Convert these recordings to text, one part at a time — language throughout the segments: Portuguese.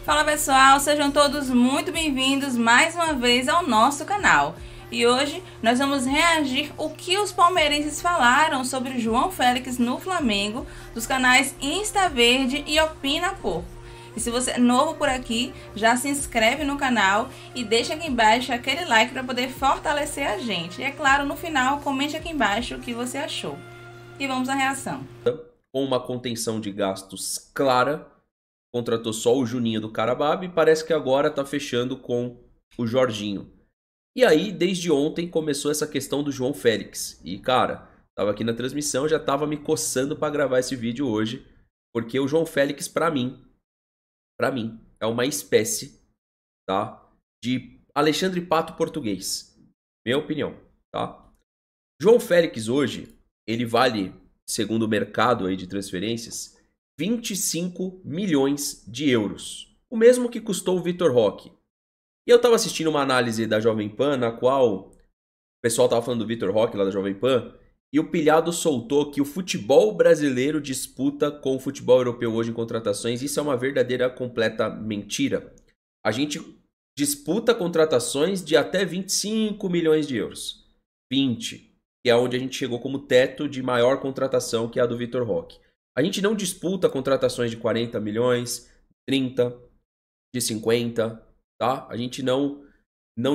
Fala pessoal, sejam todos muito bem-vindos mais uma vez ao nosso canal. E hoje nós vamos reagir o que os palmeirenses falaram sobre o João Félix no Flamengo, dos canais Insta Verde e Opina Pouco. E se você é novo por aqui, já se inscreve no canal e deixa aqui embaixo aquele like para poder fortalecer a gente. E é claro, no final, comente aqui embaixo o que você achou. E vamos à reação. Com uma contenção de gastos clara, contratou só o Juninho do Carabab e parece que agora tá fechando com o Jorginho. E aí, desde ontem, começou essa questão do João Félix. E, cara, tava aqui na transmissão, já tava me coçando para gravar esse vídeo hoje, porque o João Félix, pra mim, é uma espécie, tá, de Alexandre Pato português. Minha opinião, tá? João Félix hoje, ele vale, segundo o mercado aí de transferências, 25 milhões de euros. O mesmo que custou o Vitor Roque. E eu tava assistindo uma análise da Jovem Pan, na qual o pessoal tava falando do Vitor Roque lá da Jovem Pan, e o Pilhado soltou que o futebol brasileiro disputa com o futebol europeu hoje em contratações. Isso é uma verdadeira completa mentira. A gente disputa contratações de até 25 milhões de euros. 20, que é onde a gente chegou como teto de maior contratação, que é a do Vitor Roque. A gente não disputa contratações de 40 milhões, 30, de 50, tá? A gente não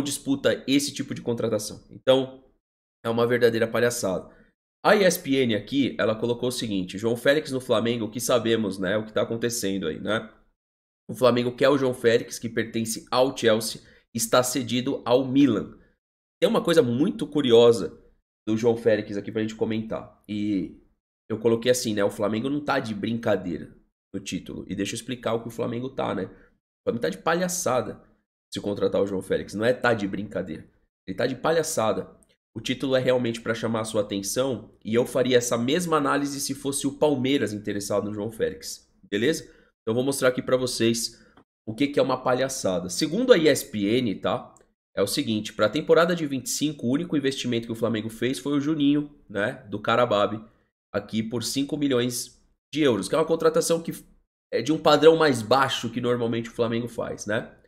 disputa esse tipo de contratação. Então, é uma verdadeira palhaçada. A ESPN aqui, ela colocou o seguinte: João Félix no Flamengo, o que sabemos, né? O que está acontecendo aí, né? O Flamengo quer o João Félix, que pertence ao Chelsea, está cedido ao Milan. Tem uma coisa muito curiosa do João Félix aqui pra gente comentar. E eu coloquei assim, né? O Flamengo não tá de brincadeira no título. E deixa eu explicar o que o Flamengo tá, né? O Flamengo tá de palhaçada se contratar o João Félix. Não é tá de brincadeira. Ele tá de palhaçada. O título é realmente para chamar a sua atenção. E eu faria essa mesma análise se fosse o Palmeiras interessado no João Félix. Beleza? Então eu vou mostrar aqui para vocês o que é uma palhaçada. Segundo a ESPN, tá? É o seguinte, para a temporada de 25, o único investimento que o Flamengo fez foi o Juninho, né? Do Carabab. Aqui por 5 milhões de euros. Que é uma contratação que é de um padrão mais baixo que normalmente o Flamengo faz, né?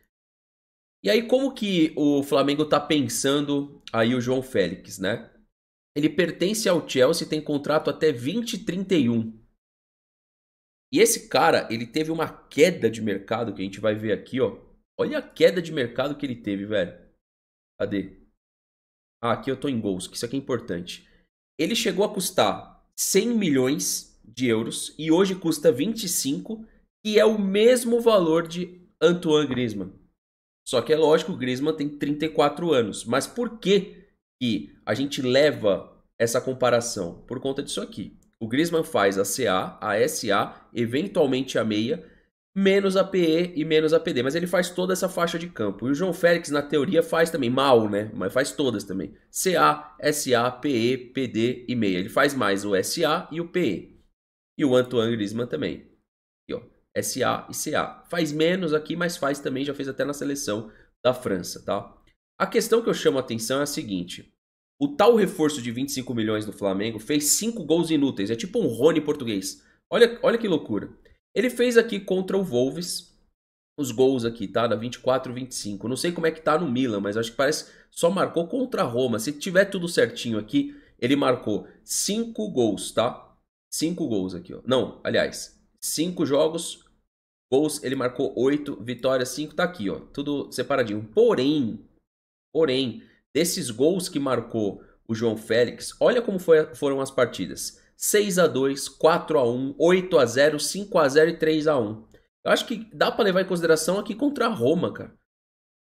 E aí, como que o Flamengo tá pensando aí o João Félix, né? Ele pertence ao Chelsea, tem contrato até 2031. E esse cara, ele teve uma queda de mercado que a gente vai ver aqui, ó. Olha a queda de mercado que ele teve, velho. Cadê? Ah, aqui eu tô em gols, que isso aqui é importante. Ele chegou a custar 100 milhões de euros e hoje custa 25, que é o mesmo valor de Antoine Griezmann. Só que é lógico, o Griezmann tem 34 anos. Mas por que a gente leva essa comparação? Por conta disso aqui. O Griezmann faz a CA, a SA, eventualmente a meia, menos a PE e menos a PD. Mas ele faz toda essa faixa de campo. E o João Félix, na teoria, faz também. Mal, né? Mas faz todas também. CA, SA, PE, PD e meia. Ele faz mais o SA e o PE. E o Antoine Griezmann também. Aqui, ó. SA e CA. Faz menos aqui, mas faz também, já fez até na seleção da França, tá? A questão que eu chamo a atenção é a seguinte. O tal reforço de 25 milhões do Flamengo fez 5 gols inúteis. É tipo um Rony português. Olha que loucura. Ele fez aqui contra o Wolves os gols aqui, tá? Da 24 e 25. Não sei como é que tá no Milan, mas acho que parece só marcou contra a Roma. Se tiver tudo certinho aqui, ele marcou 5 gols, tá? 5 gols aqui, ó. Não, aliás, 5 jogos, gols, ele marcou 8, vitórias 5, tá aqui, ó. Tudo separadinho. Porém, desses gols que marcou o João Félix, olha como foram as partidas. 6-2, 4-1, 8-0, 5-0 e 3-1. Eu acho que dá pra levar em consideração aqui contra a Roma, cara.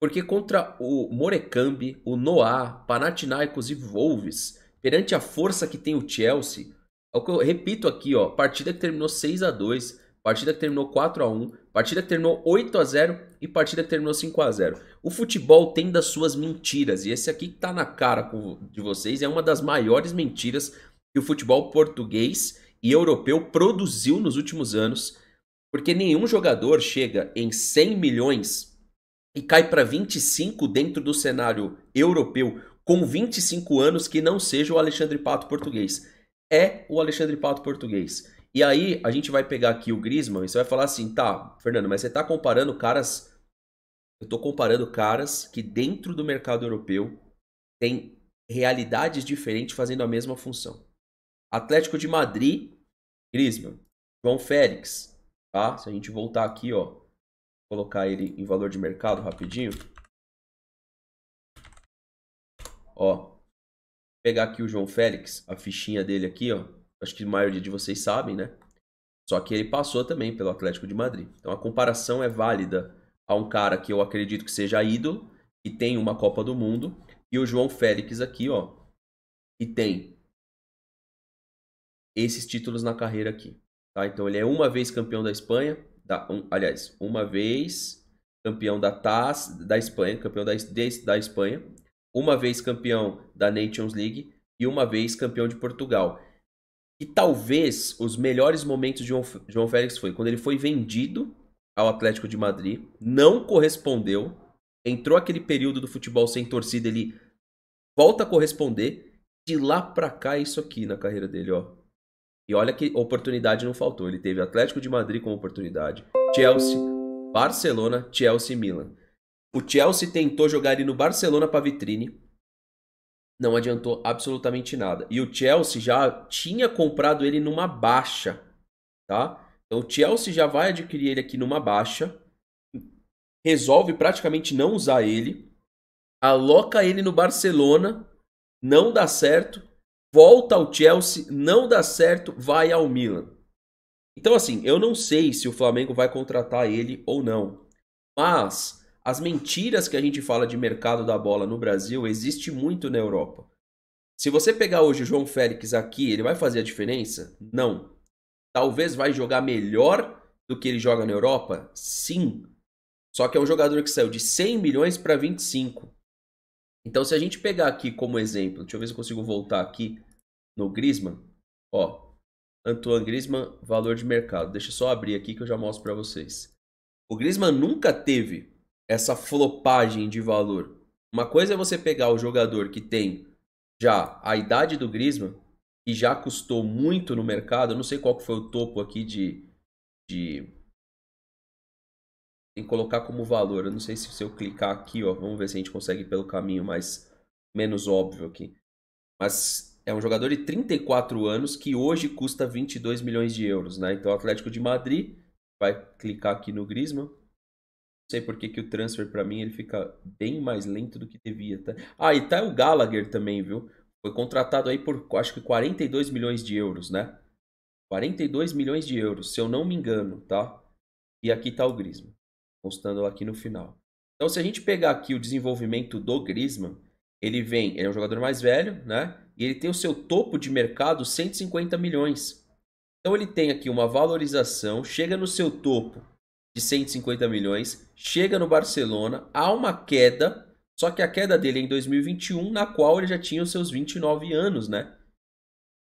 Porque contra o Morecambe, o Noah, Panathinaikos e Wolves, perante a força que tem o Chelsea, é o que eu repito aqui, ó, partida que terminou 6-2, partida que terminou 4-1, partida que terminou 8-0 e partida que terminou 5-0. O futebol tem das suas mentiras, e esse aqui que tá na cara de vocês é uma das maiores mentiras que o futebol português e europeu produziu nos últimos anos, porque nenhum jogador chega em 100 milhões e cai para 25 dentro do cenário europeu com 25 anos que não seja o Alexandre Pato português. É o Alexandre Pato português. E aí, a gente vai pegar aqui o Griezmann e você vai falar assim, tá, Fernando, mas você tá comparando caras... Eu tô comparando caras que dentro do mercado europeu tem realidades diferentes fazendo a mesma função. Atlético de Madrid, Griezmann, João Félix, tá? Se a gente voltar aqui, ó, colocar ele em valor de mercado rapidinho. Ó, pegar aqui o João Félix, a fichinha dele aqui, ó. Acho que a maioria de vocês sabem, né? Só que ele passou também pelo Atlético de Madrid. Então a comparação é válida a um cara que eu acredito que seja ídolo, que tem uma Copa do Mundo, e o João Félix aqui, ó, que tem esses títulos na carreira aqui. Tá? Então ele é uma vez campeão da Espanha, aliás, uma vez campeão da Taça da Espanha, campeão da Espanha, uma vez campeão da Nations League e uma vez campeão de Portugal. E talvez os melhores momentos de João Félix foi quando ele foi vendido ao Atlético de Madrid, não correspondeu, entrou aquele período do futebol sem torcida, ele volta a corresponder, de lá pra cá é isso aqui na carreira dele, ó. E olha que oportunidade não faltou, ele teve Atlético de Madrid como oportunidade, Chelsea, Barcelona, Chelsea e Milan. O Chelsea tentou jogar ele no Barcelona para vitrine, não adiantou absolutamente nada. E o Chelsea já tinha comprado ele numa baixa, tá? Então o Chelsea já vai adquirir ele aqui numa baixa, resolve praticamente não usar ele, aloca ele no Barcelona, não dá certo, volta ao Chelsea, não dá certo, vai ao Milan. Então assim, eu não sei se o Flamengo vai contratar ele ou não, mas as mentiras que a gente fala de mercado da bola no Brasil existe muito na Europa. Se você pegar hoje o João Félix aqui, ele vai fazer a diferença? Não. Talvez vai jogar melhor do que ele joga na Europa? Sim. Só que é um jogador que saiu de 100 milhões para 25. Então se a gente pegar aqui como exemplo, deixa eu ver se eu consigo voltar aqui no Griezmann. Ó, Antoine Griezmann, valor de mercado. Deixa eu só abrir aqui que eu já mostro para vocês. O Griezmann nunca teve essa flopagem de valor. Uma coisa é você pegar o jogador que tem já a idade do Griezmann, que já custou muito no mercado. Eu não sei qual que foi o topo aqui tem que colocar como valor. Eu não sei se eu clicar aqui, ó, vamos ver se a gente consegue ir pelo caminho menos óbvio aqui. Mas é um jogador de 34 anos que hoje custa 22 milhões de euros, né? Então o Atlético de Madrid vai clicar aqui no Griezmann. Não sei por que o transfer para mim ele fica bem mais lento do que devia, tá? Ah, e tá o Gallagher também, viu? Foi contratado aí por, acho que 42 milhões de euros, né? 42 milhões de euros, se eu não me engano, tá? E aqui tá o Griezmann, constando aqui no final. Então, se a gente pegar aqui o desenvolvimento do Griezmann, ele é um jogador mais velho, né? E ele tem o seu topo de mercado 150 milhões. Então, ele tem aqui uma valorização, chega no seu topo de 150 milhões, chega no Barcelona, há uma queda, só que a queda dele é em 2021, na qual ele já tinha os seus 29 anos, né?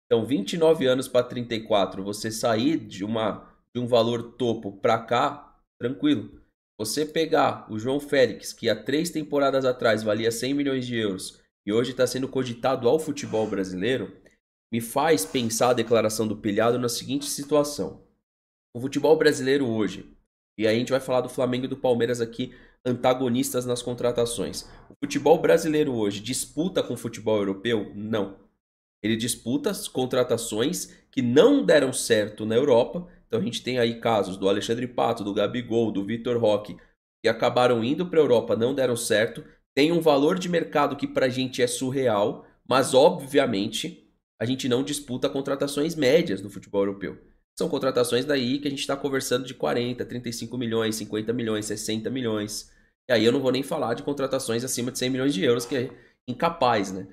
Então, 29 anos para 34, você sair de um valor topo para cá, tranquilo. Você pegar o João Félix, que há 3 temporadas atrás valia 100 milhões de euros e hoje está sendo cogitado ao futebol brasileiro, me faz pensar a declaração do Pilhado na seguinte situação. O futebol brasileiro hoje, e aí a gente vai falar do Flamengo e do Palmeiras aqui, antagonistas nas contratações. O futebol brasileiro hoje disputa com o futebol europeu? Não. Ele disputa as contratações que não deram certo na Europa. Então a gente tem aí casos do Alexandre Pato, do Gabigol, do Vitor Roque, que acabaram indo para a Europa, não deram certo. Tem um valor de mercado que para a gente é surreal, mas obviamente a gente não disputa contratações médias no futebol europeu. São contratações daí que a gente está conversando de 40, 35 milhões, 50 milhões, 60 milhões. E aí eu não vou nem falar de contratações acima de 100 milhões de euros, que é incapaz, né?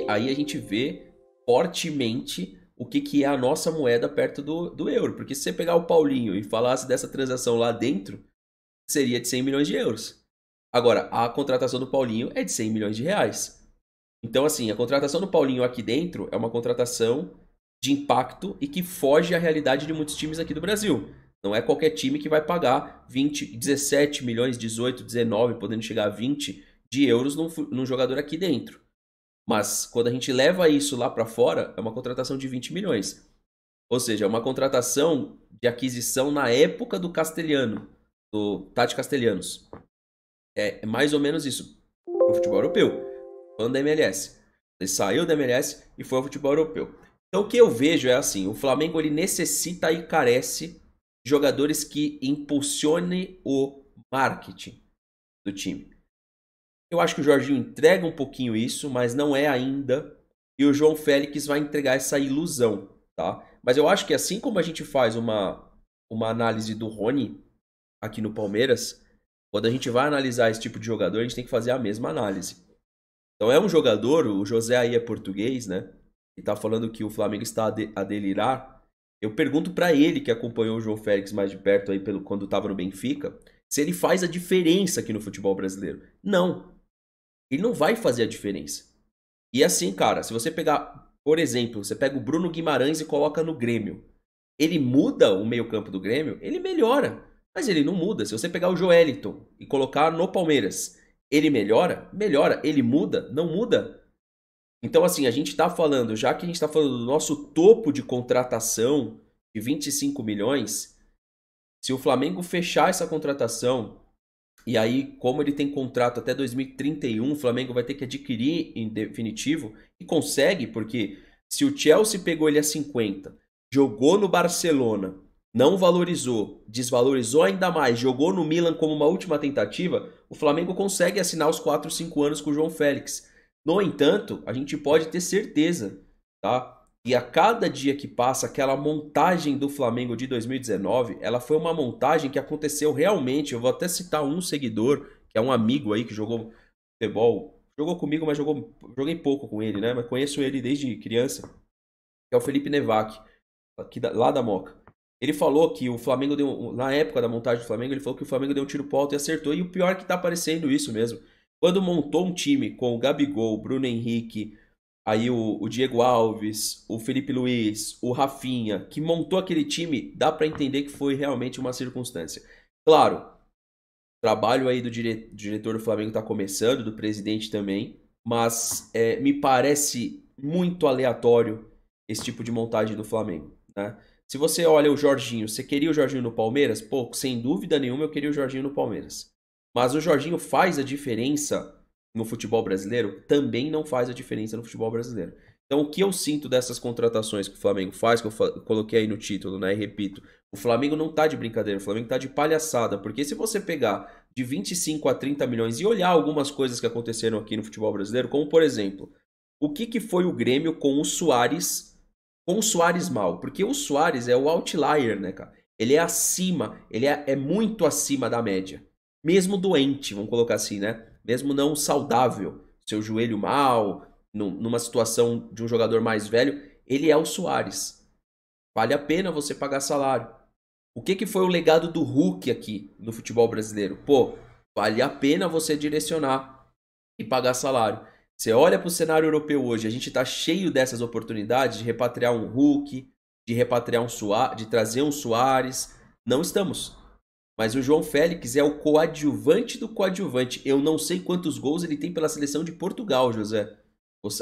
Aí a gente vê fortemente o que é a nossa moeda perto do euro. Porque se você pegar o Paulinho e falasse dessa transação lá dentro, seria de 100 milhões de euros. Agora, a contratação do Paulinho é de 100 milhões de reais. Então, assim, a contratação do Paulinho aqui dentro é uma contratação de impacto e que foge à realidade de muitos times aqui do Brasil. Não é qualquer time que vai pagar 17 milhões, 18, 19, podendo chegar a 20 de euros num jogador aqui dentro. Mas quando a gente leva isso lá para fora, é uma contratação de 20 milhões. Ou seja, é uma contratação de aquisição na época do Castelhano, do Tati Castellanos. É mais ou menos isso no futebol europeu, falando da MLS. Ele saiu da MLS e foi ao futebol europeu. Então o que eu vejo é assim, o Flamengo ele necessita e carece de jogadores que impulsionem o marketing do time. Eu acho que o Jorginho entrega um pouquinho isso, mas não é ainda. E o João Félix vai entregar essa ilusão, tá? Mas eu acho que assim como a gente faz uma análise do Rony aqui no Palmeiras, quando a gente vai analisar esse tipo de jogador, a gente tem que fazer a mesma análise. Então é um jogador, o José aí é português, né? E tá falando que o Flamengo está a delirar. Eu pergunto pra ele, que acompanhou o João Félix mais de perto aí quando tava no Benfica, se ele faz a diferença aqui no futebol brasileiro. Não. Ele não vai fazer a diferença. E assim, cara, se você pegar, por exemplo, você pega o Bruno Guimarães e coloca no Grêmio. Ele muda o meio-campo do Grêmio? Ele melhora. Mas ele não muda. Se você pegar o Joeliton e colocar no Palmeiras, ele melhora? Melhora. Ele muda? Não muda. Então, assim, a gente tá falando, já que a gente tá falando do nosso topo de contratação de 25 milhões, se o Flamengo fechar essa contratação, e aí, como ele tem contrato até 2031, o Flamengo vai ter que adquirir em definitivo, e consegue, porque se o Chelsea pegou ele a 50, jogou no Barcelona, não valorizou, desvalorizou ainda mais, jogou no Milan como uma última tentativa, o Flamengo consegue assinar os 4, 5 anos com o João Félix. No entanto, a gente pode ter certeza, tá? E a cada dia que passa, aquela montagem do Flamengo de 2019, ela foi uma montagem que aconteceu realmente. Eu vou até citar um seguidor, que é um amigo aí que jogou futebol, jogou comigo, mas joguei pouco com ele, né? Mas conheço ele desde criança, que é o Felipe Nevac, lá da Moca. Ele falou que o Flamengo deu, na época da montagem do Flamengo, ele falou que o Flamengo deu um tiro pro alto e acertou. E o pior é que tá aparecendo isso mesmo. Quando montou um time com o Gabigol, o Bruno Henrique, aí o Diego Alves, o Felipe Luiz, o Rafinha, que montou aquele time, dá pra entender que foi realmente uma circunstância. Claro, o trabalho aí do diretor do Flamengo tá começando, do presidente também, mas me parece muito aleatório esse tipo de montagem do Flamengo, né? Se você olha o Jorginho, você queria o Jorginho no Palmeiras? Pô, sem dúvida nenhuma eu queria o Jorginho no Palmeiras. Mas o Jorginho faz a diferença no futebol brasileiro? Também não faz a diferença no futebol brasileiro. Então o que eu sinto dessas contratações que o Flamengo faz, que eu coloquei aí no título, né, e repito, o Flamengo não tá de brincadeira, o Flamengo tá de palhaçada, porque se você pegar de 25 a 30 milhões e olhar algumas coisas que aconteceram aqui no futebol brasileiro, como por exemplo, o que foi o Grêmio com o Suárez mal? Porque o Suárez é o outlier, né, cara? Ele é acima, ele é muito acima da média. Mesmo doente, vamos colocar assim, né? Mesmo não saudável, seu joelho mal, numa situação de um jogador mais velho, ele é o Suárez. Vale a pena você pagar salário. O que foi o legado do Hulk aqui no futebol brasileiro? Pô, vale a pena você direcionar e pagar salário. Você olha para o cenário europeu hoje, a gente está cheio dessas oportunidades de repatriar um Hulk, de repatriar um Suárez, de trazer um Suárez. Não estamos. Mas o João Félix é o coadjuvante do coadjuvante. Eu não sei quantos gols ele tem pela seleção de Portugal, José.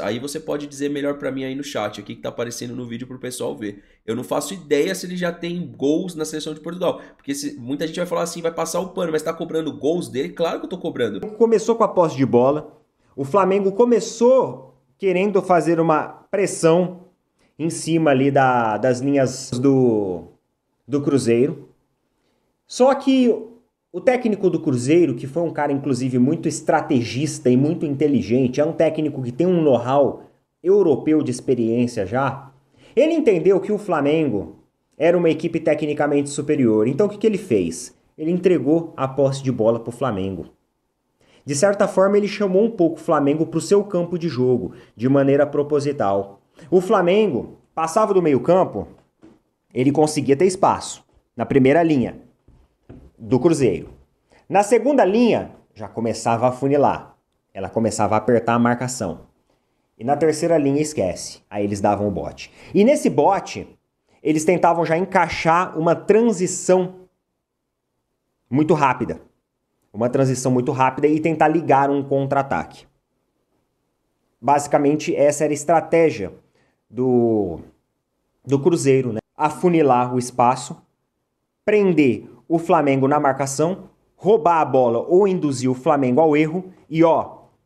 Aí você pode dizer melhor pra mim aí no chat, aqui que tá aparecendo no vídeo pro pessoal ver. Eu não faço ideia se ele já tem gols na seleção de Portugal. Porque muita gente vai falar assim, vai passar o pano, mas tá cobrando gols dele? Claro que eu tô cobrando. Começou com a posse de bola. O Flamengo começou querendo fazer uma pressão em cima ali das linhas do Cruzeiro. Só que o técnico do Cruzeiro, que foi um cara inclusive muito estrategista e muito inteligente, é um técnico que tem um know-how europeu de experiência já, ele entendeu que o Flamengo era uma equipe tecnicamente superior. Então o que ele fez? Ele entregou a posse de bola para o Flamengo. De certa forma, ele chamou um pouco o Flamengo para o seu campo de jogo, de maneira proposital. O Flamengo passava do meio-campo, ele conseguia ter espaço na primeira linha do Cruzeiro. Na segunda linha, já começava a afunilar. Ela começava a apertar a marcação. E na terceira linha, esquece. Aí eles davam o bote. E nesse bote, eles tentavam já encaixar uma transição muito rápida. Uma transição muito rápida e tentar ligar um contra-ataque. Basicamente, essa era a estratégia do Cruzeiro, né? afunilar o espaço, prender o Flamengo na marcação, roubar a bola ou induzir o Flamengo ao erro e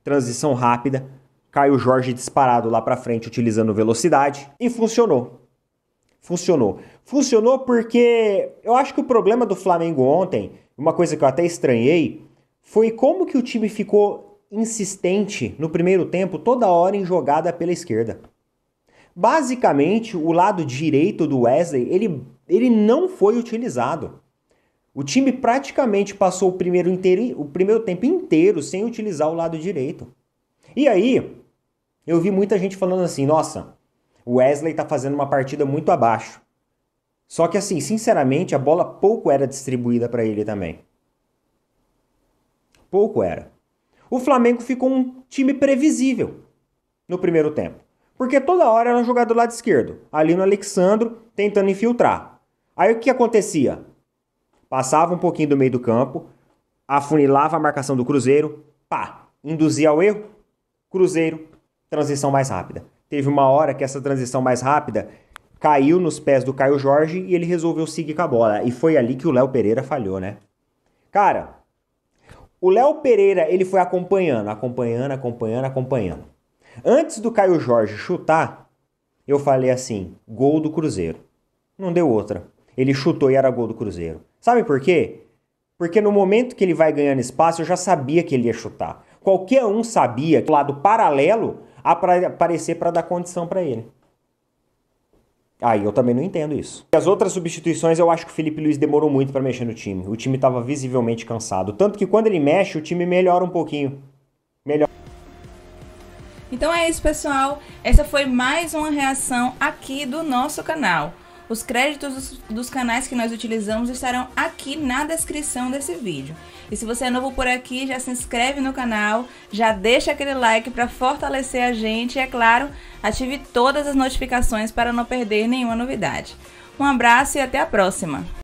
transição rápida, Caio Jorge disparado lá pra frente utilizando velocidade e funcionou. Funcionou porque eu acho que o problema do Flamengo ontem, uma coisa que eu até estranhei, foi como que o time ficou insistente no primeiro tempo toda hora em jogada pela esquerda. Basicamente, o lado direito do Wesley, ele não foi utilizado. O time praticamente passou o primeiro tempo inteiro sem utilizar o lado direito. E aí, eu vi muita gente falando assim, nossa, o Wesley tá fazendo uma partida muito abaixo. Só que assim, sinceramente, a bola pouco era distribuída para ele também. Pouco era. O Flamengo ficou um time previsível no primeiro tempo. Porque toda hora era jogado do lado esquerdo, ali no Alexandro, tentando infiltrar. Aí o que acontecia? Passava um pouquinho do meio do campo, afunilava a marcação do Cruzeiro, induzia ao erro, Cruzeiro, transição mais rápida. Teve uma hora que essa transição mais rápida caiu nos pés do Caio Jorge e ele resolveu seguir com a bola. E foi ali que o Léo Pereira falhou, né? Cara, o Léo Pereira, ele foi acompanhando. Antes do Caio Jorge chutar, eu falei assim, gol do Cruzeiro. Não deu outra. Ele chutou e era gol do Cruzeiro. Sabe por quê? Porque no momento que ele vai ganhando espaço, eu já sabia que ele ia chutar. Qualquer um sabia que o lado paralelo aparecer para dar condição para ele. Aí eu também não entendo isso. As outras substituições, eu acho que o Felipe Luiz demorou muito para mexer no time. O time estava visivelmente cansado. Tanto que quando ele mexe, o time melhora um pouquinho. Então é isso, pessoal. Essa foi mais uma reação aqui do nosso canal. Os créditos dos canais que nós utilizamos estarão aqui na descrição desse vídeo. E se você é novo por aqui, já se inscreve no canal, já deixa aquele like para fortalecer a gente e, é claro, ative todas as notificações para não perder nenhuma novidade. Um abraço e até a próxima!